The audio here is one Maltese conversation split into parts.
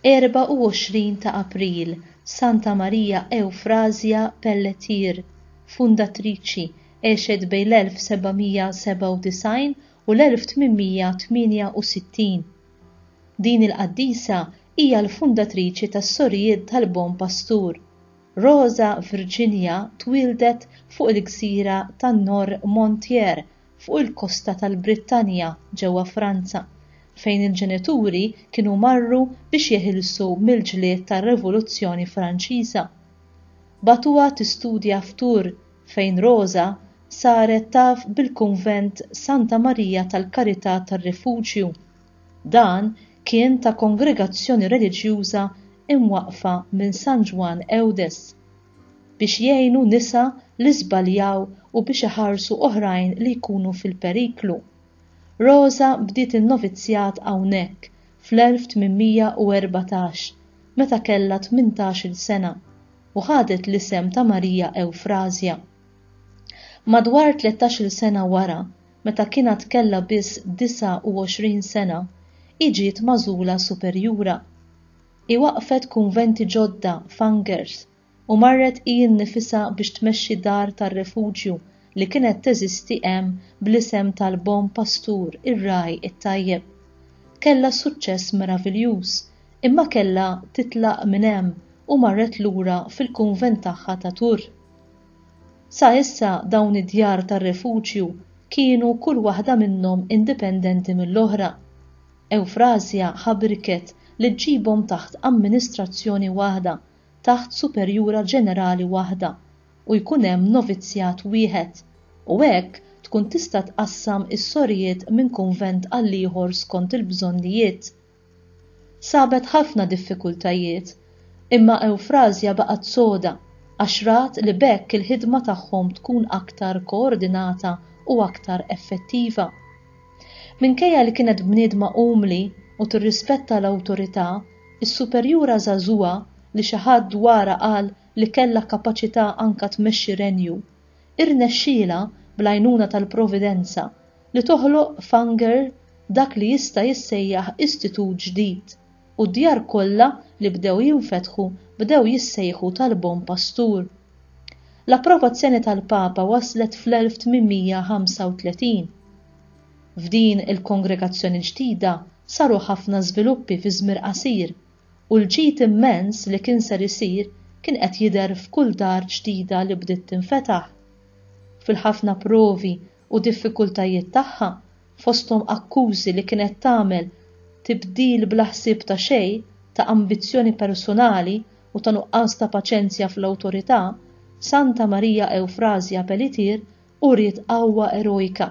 24 ta' April Santa Maria Eufrazia Pelletier, fundatriċi, għexet bejn l-1797 u l-1868. Din il-qaddisa hija l-fundatriċi tas-Sorijiet tal-Bon Pastur. Rosa Virginia twildet fuq il-gżira tan-Nor Montier fuq il-kosta tal-Brittanja ġewwa Franza, fejn il-ġenituri kienu marru biex jeħilsu mill-ġlied tar-Rivoluzzjoni Franċiża. Batuha tistudja f'Tours fejn Rosa saret taf bil-Kunvent Santa Marija tal-Karità tar-Rifuġju. Dan kien ta' kongregazzjoni reliġjuża imwaqfa minn San Juan Eudes biex jgħinu nisa li żbaljaw u biex iħarsu oħrajn li jkunu fil-periklu. Rosa bdiet in-novizzjat hawnhekk fl-1814 meta kellha 18-il sena u ħadet l-isem ta' Marija Eufrazia. Madwar 13-il sena wara, meta kienet kellha biss 29 sena, iġiet magħżula superjura. Iwaqfet kunventi ġodda f'Angers u marret hi nnifisha biex tmexxi dar tar-rifuġju li kienet teżisti hemm bl-isem tal-Bon Pastur ir-Raj it-Tajjeb. Kellha suċċess meraviljuż, imma kellha titlaq minn hemm u marret lura fil-kunvent tagħha ta' Tours. Sa issa dawn id-djar tar-rifuġju kienu kull waħda minnhom indipendenti mill-oħra. Eufrazia ħabriket li ġibhom taħt amministrazzjoni waħda, taħt superjura ġenerali waħda u jkun hemm novizzjat wieħed u hekk tkun tista' tqassam is-sorijiet minn kunvent għal ieħor skont il-bżonnijiet. Sabet ħafna diffikultajiet, imma Eufrazia baqgħet soda għax rat li bekk il-ħidma tagħhom tkun aktar koordinata u aktar effettiva. Minkejja li kienet bniedma umli u tirrispetta l-awtorità, is-superjura żagħżugħa li xi ħadd dwarha qal li kellha kapaċità anke tmexxi renju, irnexxielha bl-għajnuna tal-Providenza li toħloq f'Angers dak li jista' jissejjaħ istitut ġdid u d-djar kollha li bdew jinfetħu bdew jissejħu tal-Bon Pastur. L-approvazzjoni tal-Papa waslet fl-1835. F'din il-kongregazzjoni ġdida saru ħafna żviluppi fi żmien qasir u l-ġid immens li kien ser isir kien qed jidher f'kull dar ġdida li bdiet tinfetaħ. Fil-ħafna provi u diffikultajiet tagħha, fosthom akkużi li kienet tagħmel tibdil bla ħsieb ta' xejn, ta' ambizzjoni personali u ta' nuqqas ta' paċenzja fl-awtorità, Santa Maria Eufrazia Pelletier uriet qawwa erojka,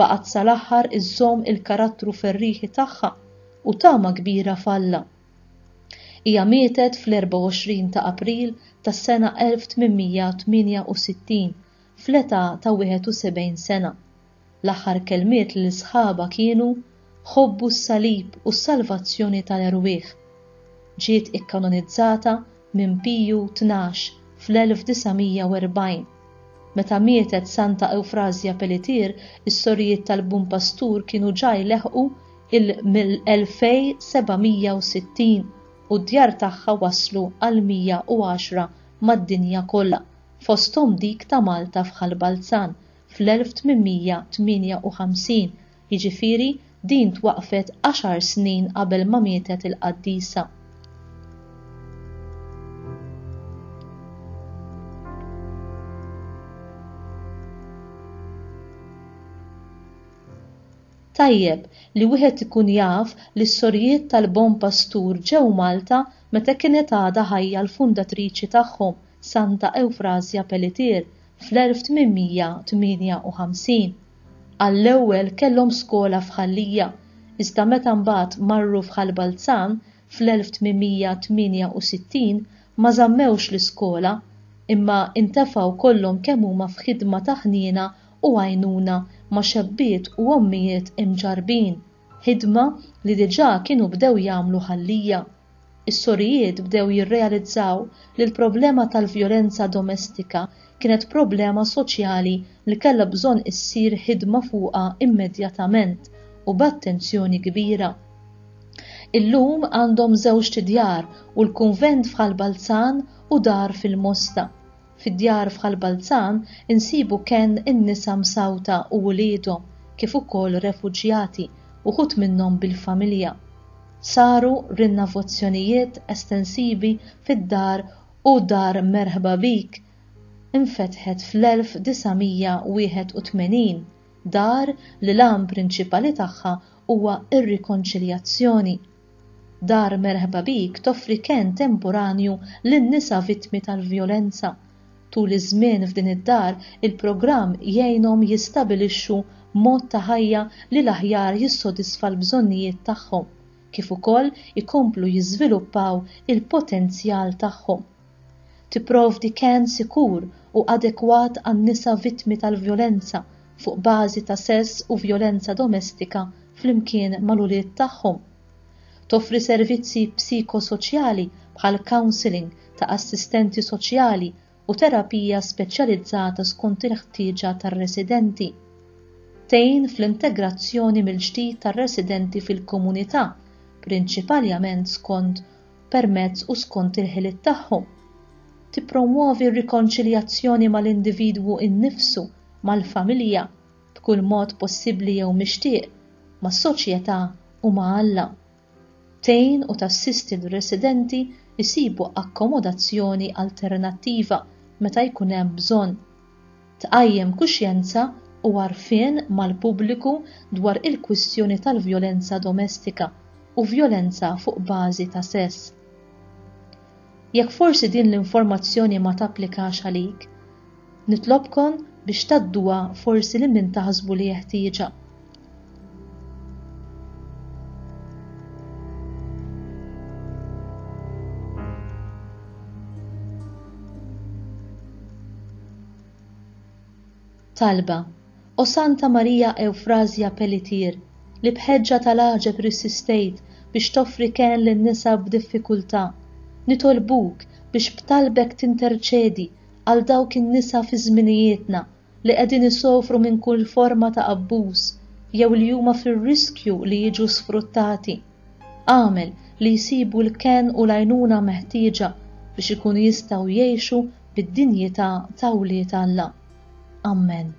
baqgħet sal-aħħar iżżomm il-karattru ferriħi tagħha u tama kbira falla. Hija mietet fl-24 ta' April tas-sena 1868 fl-età ta' 71 sena. L-aħħar kelmiet li sħaba kienu ħobbu s-salib u s-salvazzjoni tal-erwieħ. Ġiet ikkanonizzata minn Piju 12 fl-1940. Meta mietet Santa Eufrazia Pelletier, is-sorijiet tal-Bon Pastur kienu ġaj leħqu mill-2760 u d-djar tagħha waslu għal 110 mad-dinja kollha, fosthom dik ta' Malta f'Ħalbalzan fl-1858, jiġifieri din twaqfet 10 snin qabel ma mietet il-qaddisa. Tajjeb li wieħed ikun jaf li s-sorijiet tal-Bon Pastur ġew Malta meta kienet għadha ħajja l-fundatriċi tagħhom Santa Eufrazia Pelletier fl-1858. Għall-ewwel kellhom skola f'Ħallija, iżda meta mbagħad marru f'Ħalbalzan fl-1868 ma żammewx l-iskola imma intefgħu kollhom kemm huma f'ħidma ta' ħniena u għajnuna ma' xebbiet u ommijiet imġarbin, ħidma li diġà kienu bdew jagħmlu Ħallija. Is-sorijiet bdew jirrealizzaw li l-problema tal-vjolenza domestika kienet problema soċjali li kellha bżonn issir ħidma fuqha immedjatament u b'attenzjoni kbira. Illum għandhom żewġ djar u l-kunvent f'Ħalbalzan u dar fil-Mosta. Fid-djar f'Ħalbalzan insibu kemm in-nisa msawta u wliedhom kif ukoll refuġjati uħud minnhom bil-familja. Saru rinnovazzjonijiet estensivi fid-dar u dar Merħba Bik infetħet fl-1981, dar li l-għan prinċipali tagħha huwa ir-rikonċiljazzjoni. Dar Merħba Bik toffri kien temporanju lin-nisa vittmi tal-vjolenza. Tul iż-żmien f'din id-dar il-programm jgħinhom jistabilixxu mod ta' ħajja li l-aħjar jissodisfa l-bżonnijiet tagħhom, kif ukoll ikomplu jiżviluppaw il-potenzjal tagħhom. Tipprovdi kien sikur u adekwat għan-nisa vittmi tal-vjolenza fuq bażi ta' sess u vjolenza domestika flimkien mal-ulied tagħhom. Toffri servizzi psikosoċjali bħal counseling ta' assistenti soċjali u terapija speċjalizzata skont il-ħtieġa tar-residenti. Tgħin fl-integrazzjoni mill-ġdid tar-residenti fil-komunità, prinċipalment skont permezz u skont il-ħiliet tagħhom. Tippromuovi r-rikonċiljazzjoni mal-individwu innifsu, mal-familja, b'kull mod possibbli jew mixtieq, mas-soċjetà u ma' Alla. Tgħin u tassisti l-residenti jsibu akkomodazzjoni alternattiva meta jkun hemm bżonn. Tqajjem kuxjenza u għarfien mal-pubbliku dwar il-kwistjoni tal-vjolenza domestika u vjolenza fuq bażi ta' sess. Jekk forsi din l-informazzjoni ma tapplikax għalik, nitlobkom biex tadduha forsi lil min taħsbu li jeħtieġha. Talba O Santa Maria Eufrazia Pelletier li bħeġġa tal-aġeb risistejt biex toffri kien lin-nisa b'diffikultà. Nitolbuk biex b'talbek tinterċedi għal dawk in-nisa fi żminijietna li qegħdin isofru minn kull forma ta' abbuż jew li huma fir-riskju li jiġu sfruttati. Għamel li jsibu l-ken u l-għajnuna meħtieġa biex ikunu jistgħu jgħixu bid-dinjità ta' wlied Alla. Amen.